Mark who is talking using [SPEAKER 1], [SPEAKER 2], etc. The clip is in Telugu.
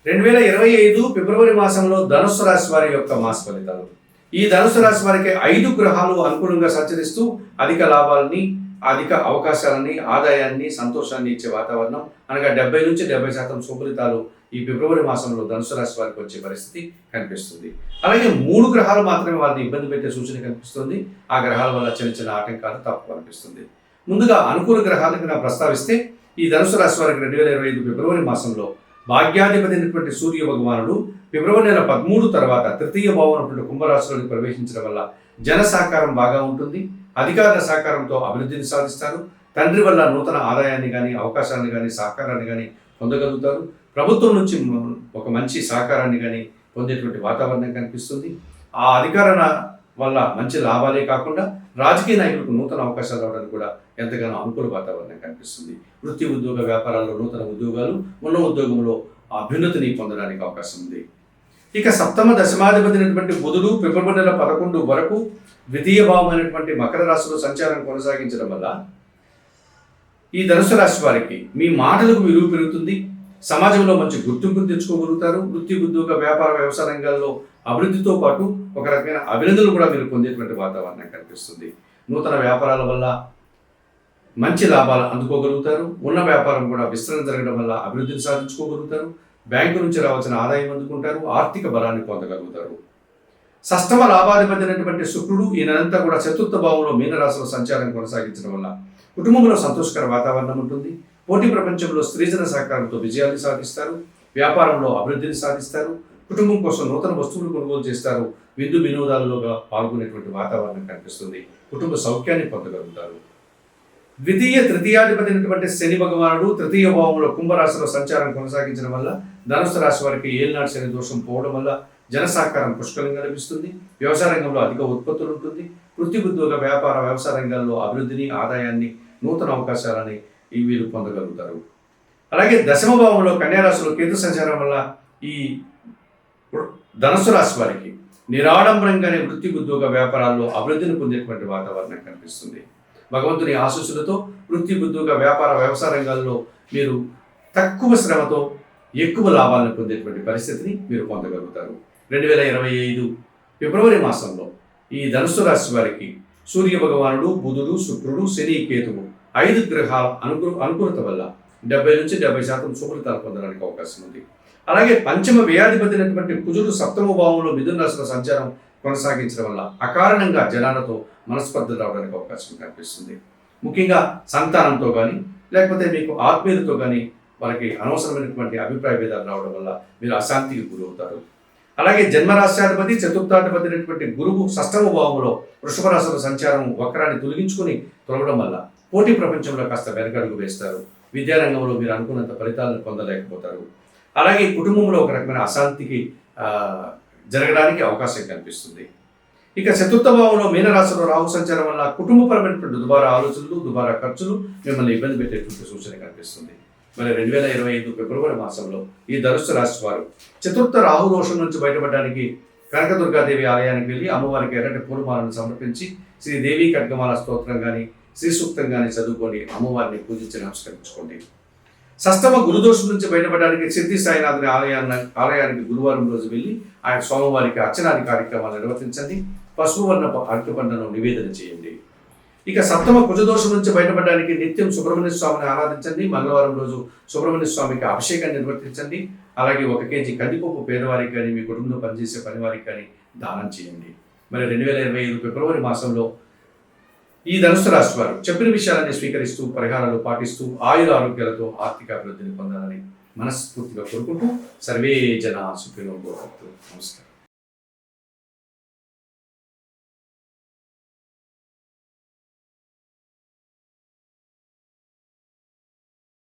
[SPEAKER 1] 2025 ఫిబ్రవరి మాసంలో ధనుస్సు రాశి వారి యొక్క మాస ఫలితాలు. ఈ ధనుస్సు రాశి వారికి 5 గ్రహాలు అనుకూలంగా సంచరిస్తూ అధిక లాభాలని, అధిక అవకాశాలని, ఆదాయాన్ని, సంతోషాన్ని ఇచ్చే వాతావరణం అనగా 70 నుంచి 70% సుఫలితాలు ఈ ఫిబ్రవరి మాసంలో ధనుస్సు రాశి వారికి వచ్చే పరిస్థితి కనిపిస్తుంది. అలాగే 3 గ్రహాలు మాత్రమే వారిని ఇబ్బంది పెట్టే సూచన కనిపిస్తుంది. ఆ గ్రహాల వల్ల చిన్న చిన్న ఆటంకాలు తప్పు కనిపిస్తుంది. ముందుగా అనుకూల గ్రహాలకు నా ప్రస్తావిస్తే ఈ ధనుస్సు రాశి వారికి 2025 ఫిబ్రవరి మాసంలో భాగ్యాధిపతి అయినటువంటి సూర్య భగవానుడు ఫిబ్రవరి నెల 13 తర్వాత తృతీయ భావమైనటువంటి కుంభరాశిలోకి ప్రవేశించడం వల్ల జన సహకారం బాగా ఉంటుంది. అధికారుల సహకారంతో అభివృద్ధిని సాధిస్తారు. తండ్రి వల్ల నూతన ఆదాయాన్ని కానీ, అవకాశాన్ని కానీ, సహకారాన్ని కానీ పొందగలుగుతారు. ప్రభుత్వం నుంచి ఒక మంచి సహకారాన్ని కానీ పొందేటువంటి వాతావరణం కనిపిస్తుంది. ఆ అధికారణ వల్ల మంచి లాభాలే కాకుండా రాజకీయ నాయకులకు నూతన అవకాశాలు రావడానికి కూడా ఎంతగానో అనుకూల వాతావరణం కనిపిస్తుంది. వృత్తి, ఉద్యోగ, వ్యాపారాల్లో నూతన ఉద్యోగాలు, ఉన్న ఉద్యోగంలో అభ్యున్నతిని పొందడానికి అవకాశం ఉంది. ఇక సప్తమ దశమాధిపతి అయినటువంటి బుధుడు ఫిబ్రవరి నెల 11 వరకు ద్వితీయ భావమైనటువంటి మకర రాశిలో సంచారం కొనసాగించడం వల్ల ఈ ధనుసు రాశి వారికి మీ మాటలకు విలువ పెరుగుతుంది. సమాజంలో మంచి గుర్తింపును తెచ్చుకోగలుగుతారు. వృత్తి, ఉద్యోగ, వ్యాపార, వ్యవసాయ రంగాల్లో అభివృద్ధితో పాటు ఒక రకమైన అభినందనలు కూడా మీరు పొందేటువంటి వాతావరణం కనిపిస్తుంది. నూతన వ్యాపారాల వల్ల మంచి లాభాలు అందుకోగలుగుతారు. ఉన్న వ్యాపారం కూడా విస్తరణ జరగడం వల్ల అభివృద్ధిని సాధించుకోగలుగుతారు. బ్యాంకు నుంచి రావాల్సిన ఆదాయం అందుకుంటారు. ఆర్థిక బలాన్ని పొందగలుగుతారు. షష్టమ లాభాధిపతి అయినటువంటి శుక్రుడు ఈ నెలంతా కూడా చతుర్థ భావంలో మీనరాశిలో సంచారం కొనసాగించడం వల్ల కుటుంబంలో సంతోషకర వాతావరణం ఉంటుంది. పోటీ ప్రపంచంలో స్త్రీజన సహకారంతో విజయాన్ని సాధిస్తారు. వ్యాపారంలో అభివృద్ధిని సాధిస్తారు. కుటుంబం కోసం నూతన వస్తువులు కొనుగోలు చేస్తారు. విందు వినోదాలలో పాల్గొనేటువంటి వాతావరణం కనిపిస్తుంది. కుటుంబ సౌఖ్యాన్ని పొందగలుగుతారు. ద్వితీయ తృతీయాధిపతి అయినటువంటి శని భగవానుడు తృతీయ భావంలో కుంభరాశిలో సంచారం కొనసాగించడం వల్ల ధనుసు రాశి వారికి ఏలినాటి శని దోషం పోవడం వల్ల జన సహకారం పుష్కలంగా లభిస్తుంది. వ్యవసాయ రంగంలో అధిక ఉత్పత్తులు ఉంటుంది. వృత్తి, ఉద్యోగ, వ్యాపార, వ్యవసాయ రంగాల్లో అభివృద్ధిని, ఆదాయాన్ని, నూతన అవకాశాలని వీరు పొందగలుగుతారు. అలాగే దశమ భావంలో కన్యారాశిలో కేతు సంచారం వల్ల ఈ ధనుసు రాశి వారికి నిరాడంబరంగానే వృత్తి, ఉద్యోగ, వ్యాపారాల్లో అభివృద్ధిని పొందేటువంటి వాతావరణం కనిపిస్తుంది. భగవంతుని ఆశీస్సులతో వృత్తి, ఉద్యోగ, వ్యాపార, వ్యవసాయ రంగాల్లో మీరు తక్కువ శ్రమతో ఎక్కువ లాభాలను పొందేటువంటి పరిస్థితిని మీరు పొందగలుగుతారు. 2025 ఫిబ్రవరి మాసంలో ఈ ధనుసు రాశి వారికి సూర్య భగవానుడు, బుధుడు, శుక్రుడు, శని, కేతువు 5 గ్రహాల అనుకూలత వల్ల 70 నుంచి 70% సుఫలితాలు పొందడానికి అవకాశం ఉంది. అలాగే పంచమ వ్యయాధిపతి అయినటువంటి కుజుడు సప్తమ భావంలో మిథున రాశిలో సంచారం కొనసాగించడం వల్ల అకారణంగా జనాలతో మనస్పర్ధలు రావడానికి అవకాశం కనిపిస్తుంది. ముఖ్యంగా సంతానంతో కానీ లేకపోతే మీకు ఆత్మీయులతో కానీ వారికి అనవసరమైనటువంటి అభిప్రాయ భేదాలు రావడం వల్ల మీరు అశాంతికి గురవుతారు. అలాగే జన్మరాశ్యాధిపతి చతుర్థాధిపతి అయినటువంటి గురువు షష్టమ భావంలో వృషభ రాశిలో సంచారం వక్రాన్ని తొలగడం వల్ల పోటీ ప్రపంచంలో కాస్త వెనకడుగు వేస్తారు. విద్యారంగంలో మీరు అనుకున్నంత ఫలితాలను పొందలేకపోతారు. అలాగే కుటుంబంలో ఒక రకమైన అశాంతికి జరగడానికి అవకాశం కనిపిస్తుంది. ఇక చతుర్థ భావంలో మీనరాశిలో రాహు సంచారం వల్ల కుటుంబపరమైనటువంటి దుబారా ఆలోచనలు, దుబారా ఖర్చులు మిమ్మల్ని ఇబ్బంది పెట్టేటువంటి సూచన కనిపిస్తుంది. మరి 2025 ఫిబ్రవరి మాసంలో ఈ ధనుస్సు రాశి వారు చతుర్థ రాహు దోషం నుంచి బయటపడడానికి కనకదుర్గాదేవి ఆలయానికి వెళ్ళి అమ్మవారికి ఎర్రటి పూలమాలను సమర్పించి శ్రీదేవి ఖడ్గమాల స్తోత్రం కానీ, శ్రీ సూక్తం కానీ చదువుకొని అమ్మవారిని పూజించి నమస్కరించుకోండి. షష్టమ గురుదోషం నుంచి బయటపడడానికి సిద్ధి సాయినాథుని ఆలయానికి గురువారం రోజు వెళ్ళి ఆయన స్వామివారికి అర్చనాది కార్యక్రమాలు నిర్వర్తించండి. పసుపు వర్ణ అరటిపండును నివేదన చేయండి. ఇక సప్తమ కుజదోషం నుంచి బయటపడడానికి నిత్యం సుబ్రహ్మణ్య స్వామిని ఆరాధించండి. మంగళవారం రోజు సుబ్రహ్మణ్య స్వామికి అభిషేకాన్ని నిర్వర్తించండి. అలాగే 1 కేజీ కందిపప్పు పేదవారికి కానీ, మీ కుటుంబంలో పనిచేసే పనివారికి కానీ దానం చేయండి. మరి 2025 ఫిబ్రవరి మాసంలో ఈ ధనుసు రాశి వారు చెప్పిన విషయాలన్నీ స్వీకరిస్తూ, పరిహారాలు పాటిస్తూ, ఆయుర ఆరోగ్యాలతో ఆర్థిక అభివృద్ధిని పొందాలని మనస్ఫూర్తిగా కోరుకుంటూ సర్వే జనా సుఖినో భవంతు. నమస్కారం.